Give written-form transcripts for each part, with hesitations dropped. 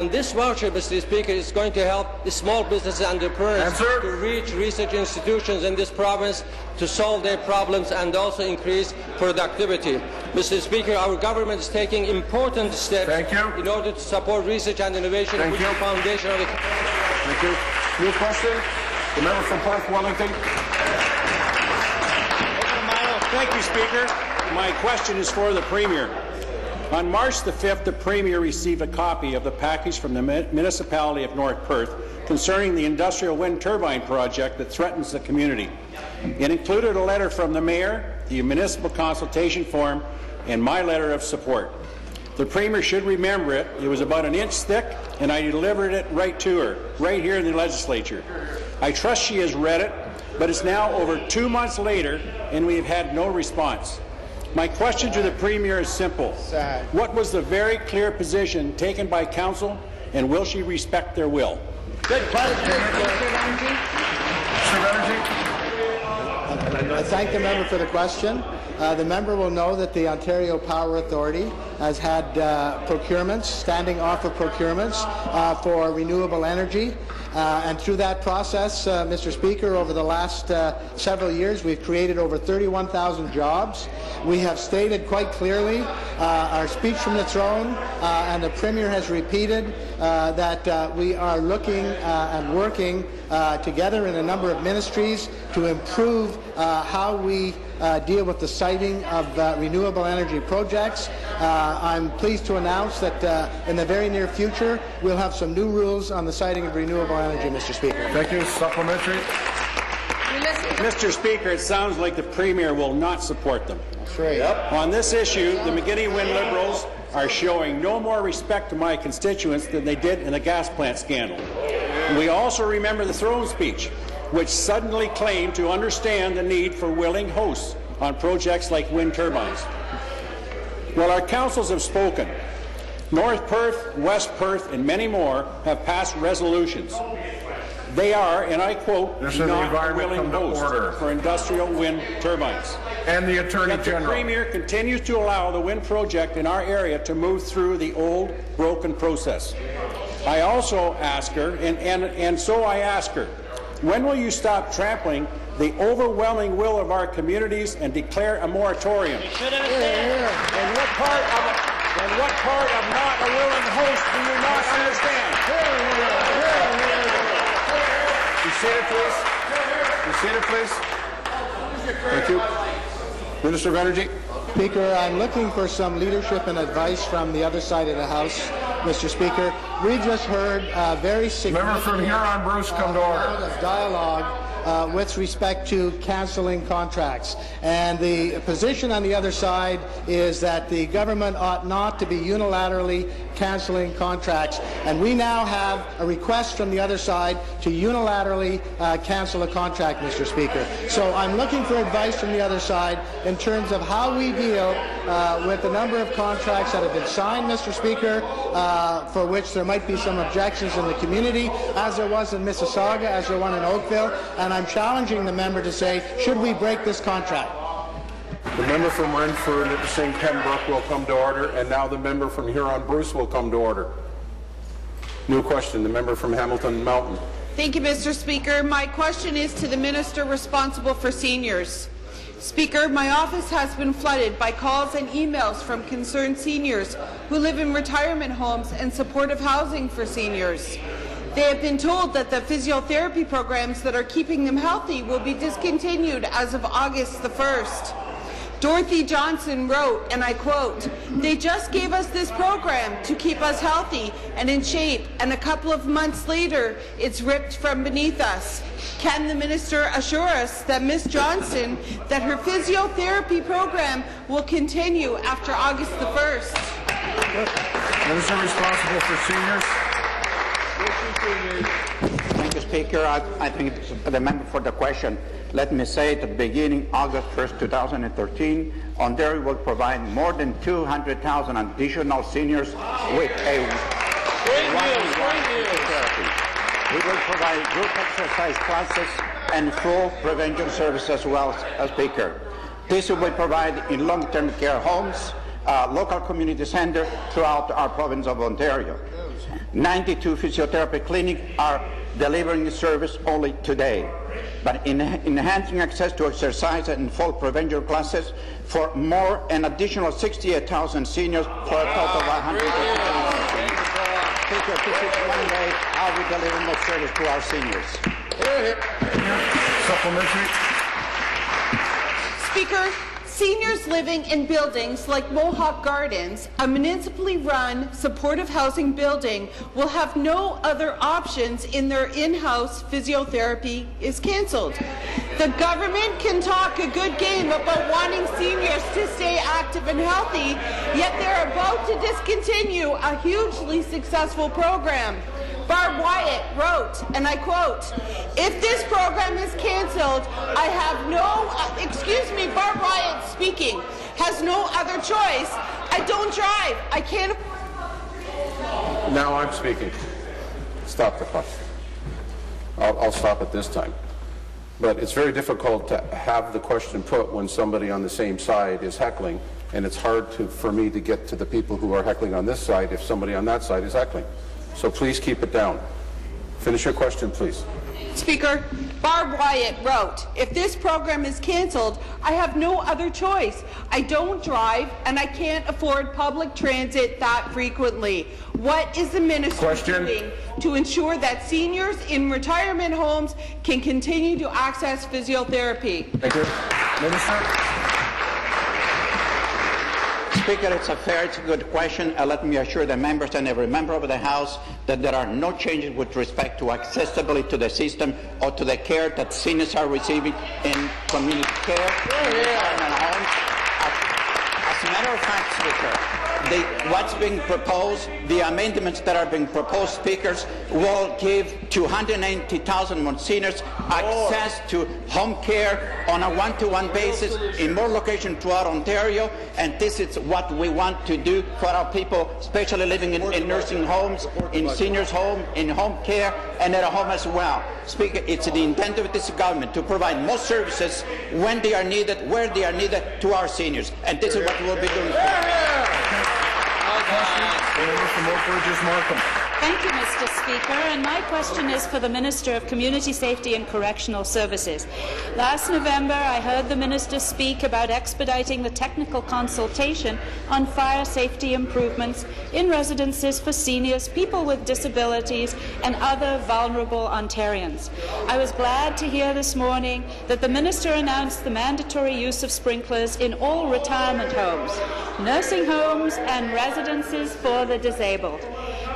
And this voucher, Mr. Speaker, is going to help the small businesses and entrepreneurs to reach research institutions in this province to solve their problems and also increase productivity. Mr. Speaker, our government is taking important steps in order to support research and innovation, which is the foundation of the... Thank you. New question. The member from Perth Wellington. Thank you, Speaker. My question is for the Premier. On March the 5th, the Premier received a copy of the package from the municipality of North Perth concerning the industrial wind turbine project that threatens the community. It included a letter from the Mayor, the municipal consultation form, and my letter of support. The Premier should remember it. It was about an inch thick, and I delivered it right to her, right here in the legislature. I trust she has read it, but it's now over 2 months later, and we have had no response. My question to the Premier is simple. What was the very clear position taken by Council, and will she respect their will? Good question. I thank the member for the question. The member will know that the Ontario Power Authority has had procurements, standing offer procurements for renewable energy. And through that process, Mr. Speaker, over the last several years, we've created over 31,000 jobs. We have stated quite clearly our speech from the throne, and the Premier has repeated that we are looking and working together in a number of ministries to improve how we deal with the siting of renewable energy projects. I'm pleased to announce that in the very near future we'll have some new rules on the siting of renewable energy, Mr. Speaker. Thank you. Supplementary. Mr. Speaker, it sounds like the Premier will not support them. That's right. Yep. On this issue, the McGuinty Wind Liberals are showing no more respect to my constituents than they did in the gas plant scandal. And we also remember the throne speech, which suddenly claimed to understand the need for willing hosts on projects like wind turbines. Well, our councils have spoken. North Perth, West Perth, and many more have passed resolutions. They are, and I quote, not a willing host for industrial wind turbines. And the Attorney General. The Premier continues to allow the wind project in our area to move through the old, broken process. I also ask her, and so I ask her, when will you stop trampling the overwhelming will of our communities and declare a moratorium? And what part of not a willing host do you not understand? Be seated, please. Be seated, please. Thank you. Minister of Energy. Speaker, I'm looking for some leadership and advice from the other side of the House, Mr. Speaker. We just heard very significant... Member from Huron, Bruce, come to order. ...dialogue with respect to cancelling contracts. And the position on the other side is that the government ought not to be unilaterally cancelling contracts. And we now have a request from the other side to unilaterally cancel a contract, Mr. Speaker. So I'm looking for advice from the other side in terms of how we deal with the number of contracts that have been signed, Mr. Speaker, for which there might be some objections in the community, as there was in Mississauga, as there was in Oakville, and I'm challenging the member to say, should we break this contract? The member from Renfrew, Nipissing, Pembroke will come to order, and now the member from Huron, Bruce will come to order. New question, the member from Hamilton Mountain. Thank you, Mr. Speaker. My question is to the Minister responsible for seniors. Speaker, my office has been flooded by calls and emails from concerned seniors who live in retirement homes and supportive housing for seniors. They have been told that the physiotherapy programs that are keeping them healthy will be discontinued as of August the 1st. Dorothy Johnson wrote, and I quote, "They just gave us this program to keep us healthy and in shape, and a couple of months later, it's ripped from beneath us. Can the Minister assure us that Ms. Johnson, that her physiotherapy program will continue after August the 1st? Minister responsible for seniors. Thank you, Speaker. I thank the member for the question. Let me say that beginning August 1st, 2013, Ontario will provide more than 200,000 additional seniors with a one-on-one therapy. We will provide group exercise classes and full prevention services as well, Speaker. This will be provided in long-term care homes, local community centers throughout our province of Ontario. 92 physiotherapy clinics are delivering the service only today. But enhancing access to exercise and fall prevention classes for more an additional 68,000 seniors for a total of 150,000. Speaker, this is one way how we deliver more service to our seniors. Supplementary. Speaker, seniors living in buildings like Mohawk Gardens, a municipally run supportive housing building, will have no other options in their in-house physiotherapy is cancelled. The government can talk a good game about wanting seniors to stay active and healthy, yet they're about to discontinue a hugely successful program. Barb Wyatt wrote, and I quote, "If this program is cancelled, I have no, Barb Wyatt speaking, has no other choice. I don't drive. I can't." Now I'm speaking. Stop the clock. I'll stop it this time. But it's very difficult to have the question put when somebody on the same side is heckling, and it's hard for me to get to the people who are heckling on this side if somebody on that side is heckling. So please keep it down. Finish your question, please. Speaker, Barb Wyatt wrote, "If this program is cancelled, I have no other choice. I don't drive and I can't afford public transit that frequently. What is the minister doing to ensure that seniors in retirement homes can continue to access physiotherapy?" Thank you. Minister. Speaker, it's a good question. Let me assure the members and every member of the House that there are no changes with respect to accessibility to the system or to the care that seniors are receiving in community care and retirement homes. As a matter of fact, Speaker, what's being proposed, the amendments that are being proposed, speakers, will give 290,000 more seniors access to home care on a one-to-one basis in more locations throughout Ontario, and this is what we want to do for our people, especially living in nursing homes, in seniors' homes, in home care, and at home as well. Speaker, it's the intent of this government to provide more services when they are needed, where they are needed to our seniors, and this is what we'll be doing. Thank you, Mr. Speaker. And my question is for the Minister of Community Safety and Correctional Services. Last November, I heard the Minister speak about expediting the technical consultation on fire safety improvements in residences for seniors, people with disabilities, and other vulnerable Ontarians. I was glad to hear this morning that the Minister announced the mandatory use of sprinklers in all retirement homes, nursing homes, and residences for the disabled.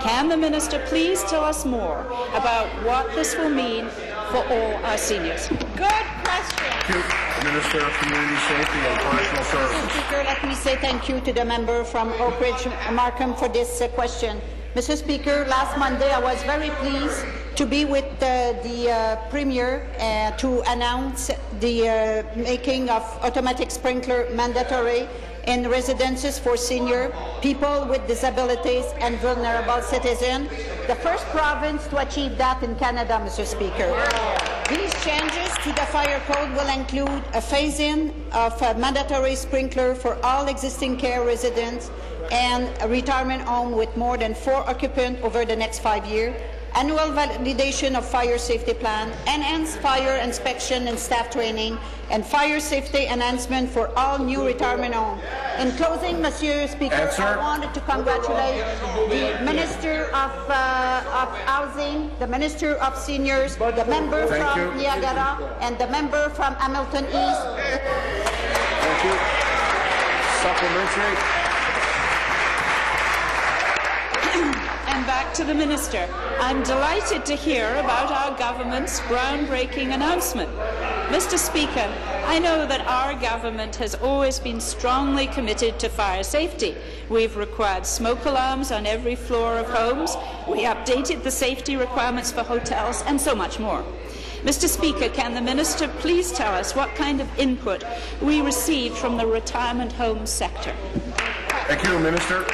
Can the Minister please tell us more about what this will mean for all our seniors? Good question. Minister of Community Safety and Correctional Services. Speaker, let me say thank you to the member from Oak Ridge, Markham, for this question. Mr. Speaker, last Monday I was very pleased to be with the Premier to announce the making of automatic sprinkler mandatory in residences for senior, people with disabilities and vulnerable citizens, the first province to achieve that in Canada, Mr. Speaker. These changes to the fire code will include a phase-in of a mandatory sprinkler for all existing care residents and a retirement home with more than 4 occupants over the next 5 years, annual validation of fire safety plan, enhanced fire inspection and staff training, and fire safety enhancement for all new retirement homes. In closing, Monsieur Speaker, I wanted to congratulate the Minister of Housing, the Minister of Seniors, the member from Niagara, and the member from Hamilton East. Thank you. Supplementary. And back to the Minister. I'm delighted to hear about our government's groundbreaking announcement. Mr. Speaker, I know that our government has always been strongly committed to fire safety. We've required smoke alarms on every floor of homes, we updated the safety requirements for hotels, and so much more. Mr. Speaker, can the Minister please tell us what kind of input we received from the retirement home sector? Thank you, Minister.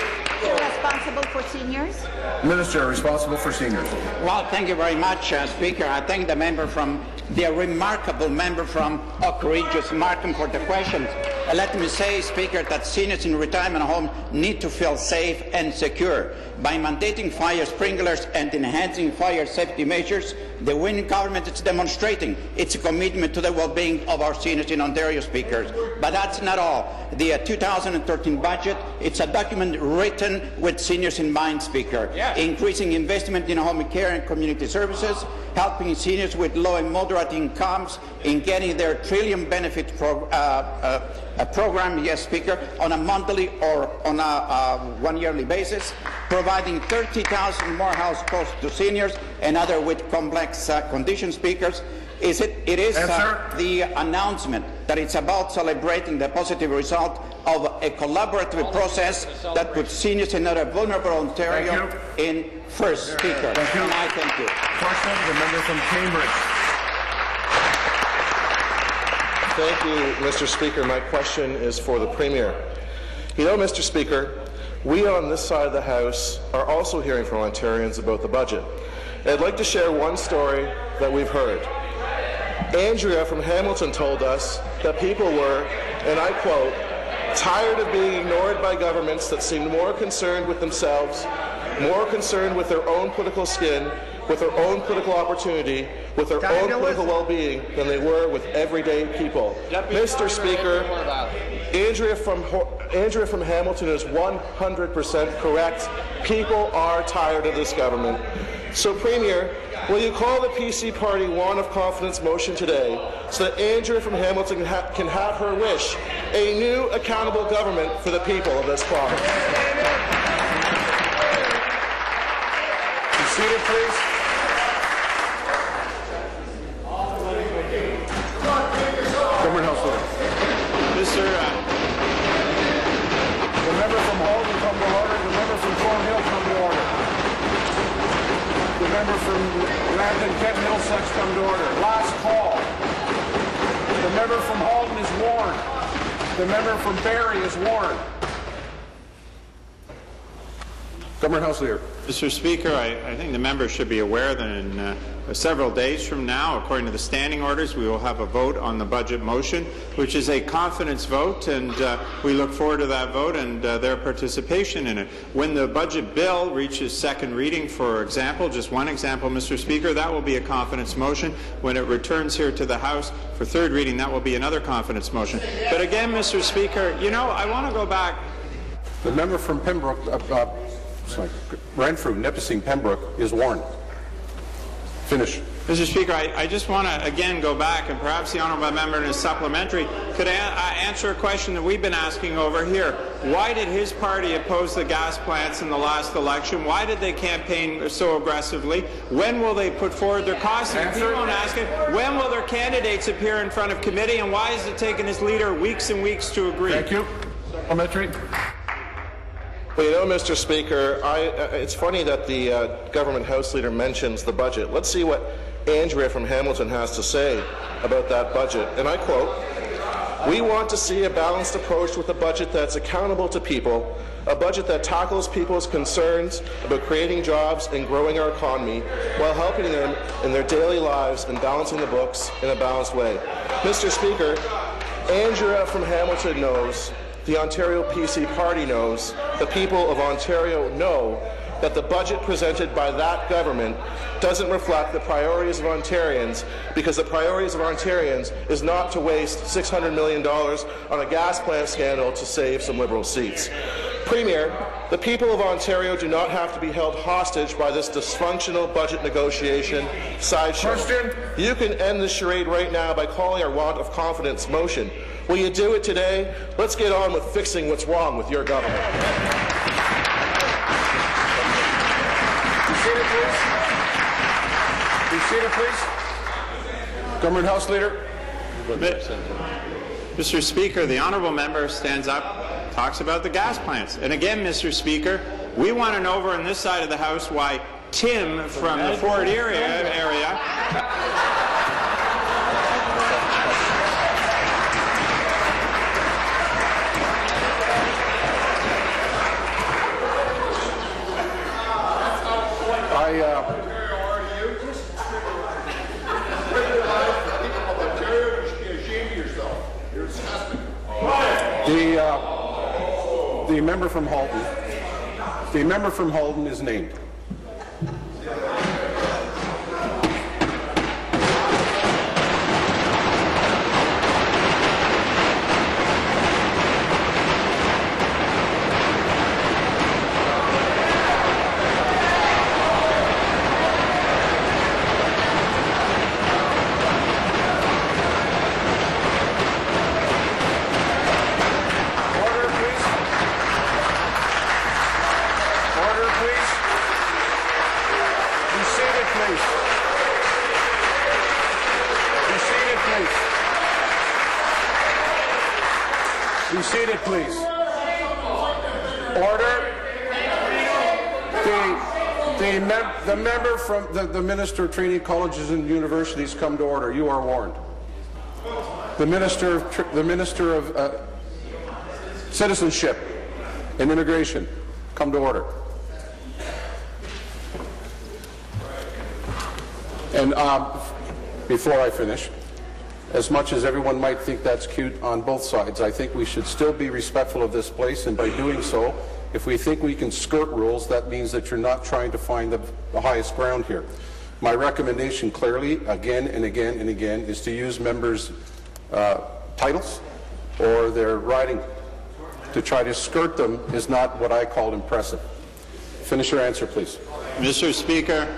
Responsible for seniors? Minister responsible for seniors. Well, thank you very much, Speaker. I thank the remarkable member from Oak Ridge, Markham, for the questions. let me say, Speaker, that seniors in retirement homes need to feel safe and secure. By mandating fire sprinklers and enhancing fire safety measures, the winning government is demonstrating its commitment to the well-being of our seniors in Ontario, Speakers. But that's not all. The 2013 budget, it's a document written with seniors in mind, Speaker. Yes. Increasing investment in home care and community services, helping seniors with low and moderate incomes in getting their Trillium benefit program, yes, Speaker, on a monthly or on a one-yearly basis, providing 30,000 more house calls to seniors and others with complex conditions, Speakers. It is the announcement that it's about celebrating the positive result of a collaborative process that puts seniors in other vulnerable Ontario in first, Speaker. Thank you. And I thank you. Question, the member from Cambridge. Thank you, Mr. Speaker. My question is for the Premier. You know, Mr. Speaker, we on this side of the House are also hearing from Ontarians about the budget. And I'd like to share one story that we've heard. Andrea from Hamilton told us that people were, and I quote, tired of being ignored by governments that seemed more concerned with themselves, more concerned with their own political skin, with their own political opportunity, with their own political well-being than they were with everyday people. Mr. Speaker, Andrea from Hamilton is 100% correct. People are tired of this government. So, Premier, will you call the PC Party one of confidence motion today so that Andrea from Hamilton can have her wish, a new accountable government for the people of this province? Be seated, please. Government House Leader. The member from Halton come to order. The member from Thornhill come to order. The member from Lambton, Kent, Middlesex come to order. Last call. The member from Halton is warned. The member from Barrie is warned. Government House Leader. Mr. Speaker, I think the members should be aware that in several days from now, according to the standing orders, we will have a vote on the budget motion, which is a confidence vote, and we look forward to that vote and their participation in it. When the budget bill reaches second reading, for example, just one example, Mr. Speaker, that will be a confidence motion. When it returns here to the House for third reading, that will be another confidence motion. But again, Mr. Speaker, you know, I want to go back. The member from Pembroke, Renfrew, Nipissing, Pembroke is warned. Finish. Mr. Speaker, I just want to again go back, and perhaps the honourable member in his supplementary could answer a question that we've been asking over here. Why did his party oppose the gas plants in the last election? Why did they campaign so aggressively? When will they put forward their costs? And people won't ask it. When will their candidates appear in front of committee? And why is it taking his leader weeks and weeks to agree? Thank you. Supplementary. Well, you know, Mr. Speaker, it's funny that the government House Leader mentions the budget. Let's see what Andrea from Hamilton has to say about that budget. And I quote, "We want to see a balanced approach with a budget that's accountable to people, a budget that tackles people's concerns about creating jobs and growing our economy while helping them in their daily lives and balancing the books in a balanced way." Mr. Speaker, Andrea from Hamilton knows, the Ontario PC Party knows, the people of Ontario know that the budget presented by that government doesn't reflect the priorities of Ontarians, because the priorities of Ontarians is not to waste $600 million on a gas plant scandal to save some Liberal seats. Premier, the people of Ontario do not have to be held hostage by this dysfunctional budget negotiation sideshow. You can end this charade right now by calling our want of confidence motion. Will you do it today? Let's get on with fixing what's wrong with your government. Be seated, please. Be seated, please. Government House Leader. Mr. Speaker, the honourable member stands up, talks about the gas plants. And again, Mr. Speaker, we want to know over on this side of the House why Tim from the Fort Erie area Quiet. the member from Halton. The member from Halton is named. Be seated, please. Order. The member from the Minister of Training Colleges and Universities come to order. You are warned. The Minister of Citizenship and Immigration come to order. And before I finish, as much as everyone might think that's cute on both sides, I think we should still be respectful of this place, and by doing so, if we think we can skirt rules, that means that you're not trying to find the highest ground here. My recommendation clearly, again and again and again, is to use members' titles or their writing. To try to skirt them is not what I call impressive. Finish your answer, please. Mr. Speaker,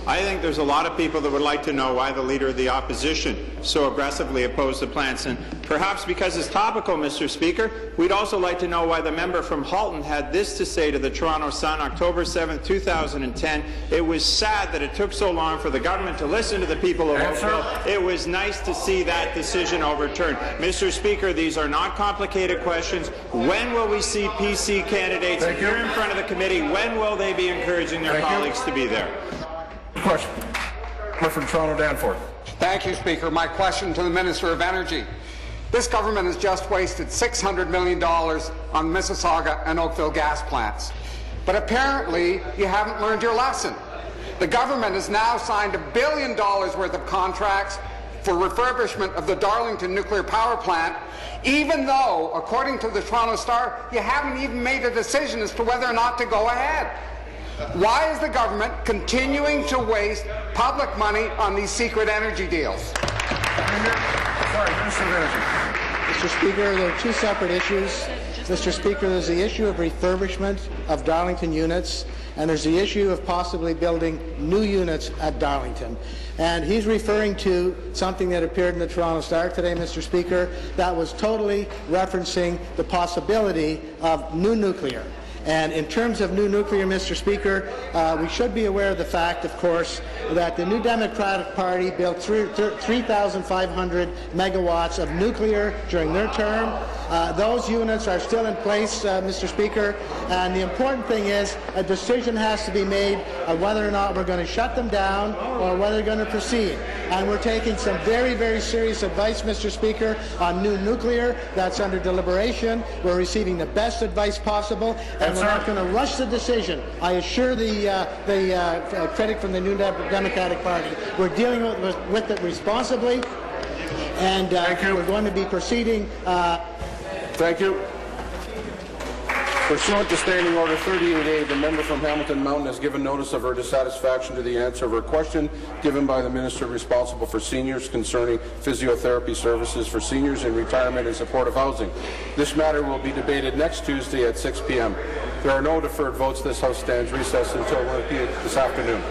I think there's a lot of people that would like to know why the Leader of the Opposition so aggressively opposed the plants, and perhaps because it's topical, Mr. Speaker, we'd also like to know why the member from Halton had this to say to the Toronto Sun, October 7, 2010. It was sad that it took so long for the government to listen to the people of Oakville. It was nice to see that decision overturned. Mr. Speaker, these are not complicated questions. When will we see PC candidates here in front of the committee? When will they be encouraging their colleagues to be there? Question. Member from Toronto Danforth. Thank you, Speaker. My question to the Minister of Energy. This government has just wasted $600 million on Mississauga and Oakville gas plants. But apparently, you haven't learned your lesson. The government has now signed $1 billion worth of contracts for refurbishment of the Darlington nuclear power plant, even though, according to the Toronto Star, you haven't even made a decision as to whether or not to go ahead. Why is the government continuing to waste public money on these secret energy deals? Sorry, Minister of Energy. Mr. Speaker, there are two separate issues. Mr. Speaker, there's the issue of refurbishment of Darlington units, and there's the issue of possibly building new units at Darlington. And he's referring to something that appeared in the Toronto Star today, Mr. Speaker, that was totally referencing the possibility of new nuclear. And in terms of new nuclear, Mr. Speaker, we should be aware of the fact, of course, that the New Democratic Party built 3,500 megawatts of nuclear during their term. Those units are still in place, Mr. Speaker, and the important thing is a decision has to be made on whether or not we're going to shut them down or whether we're going to proceed. And we're taking some very, very serious advice, Mr. Speaker, on new nuclear. That's under deliberation. We're receiving the best advice possible, and we're not going to rush the decision. I assure the critic from the New Democratic Party, we're dealing with it responsibly, and we're going to be proceeding. Thank you. Pursuant to Standing Order 38A, the member from Hamilton Mountain has given notice of her dissatisfaction to the answer of her question given by the Minister responsible for seniors concerning physiotherapy services for seniors in retirement and supportive housing. This matter will be debated next Tuesday at 6 p.m. There are no deferred votes. This House stands recessed until 1 p.m. this afternoon.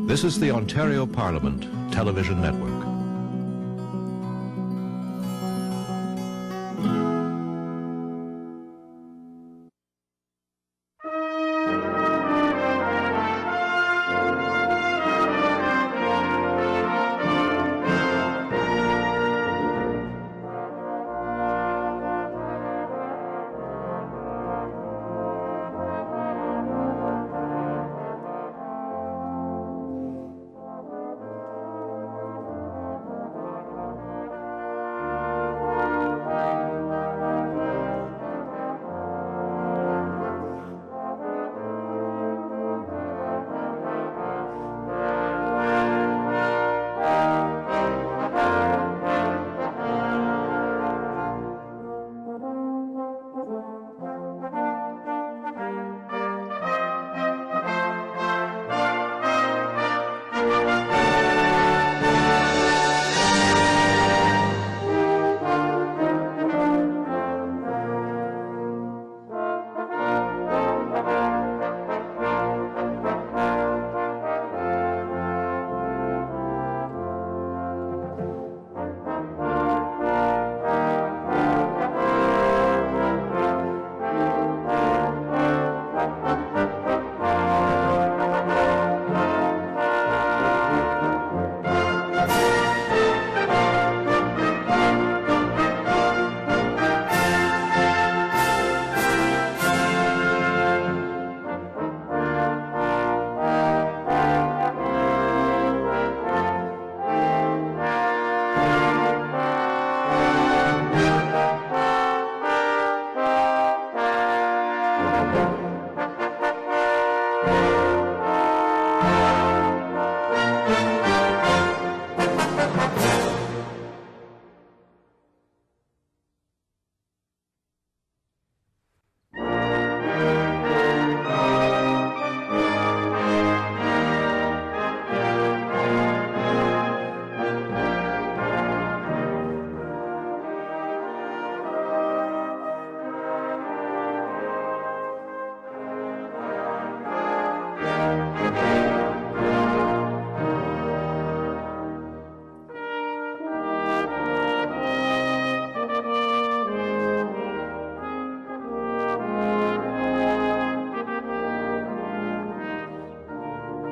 This is the Ontario Parliament Television Network.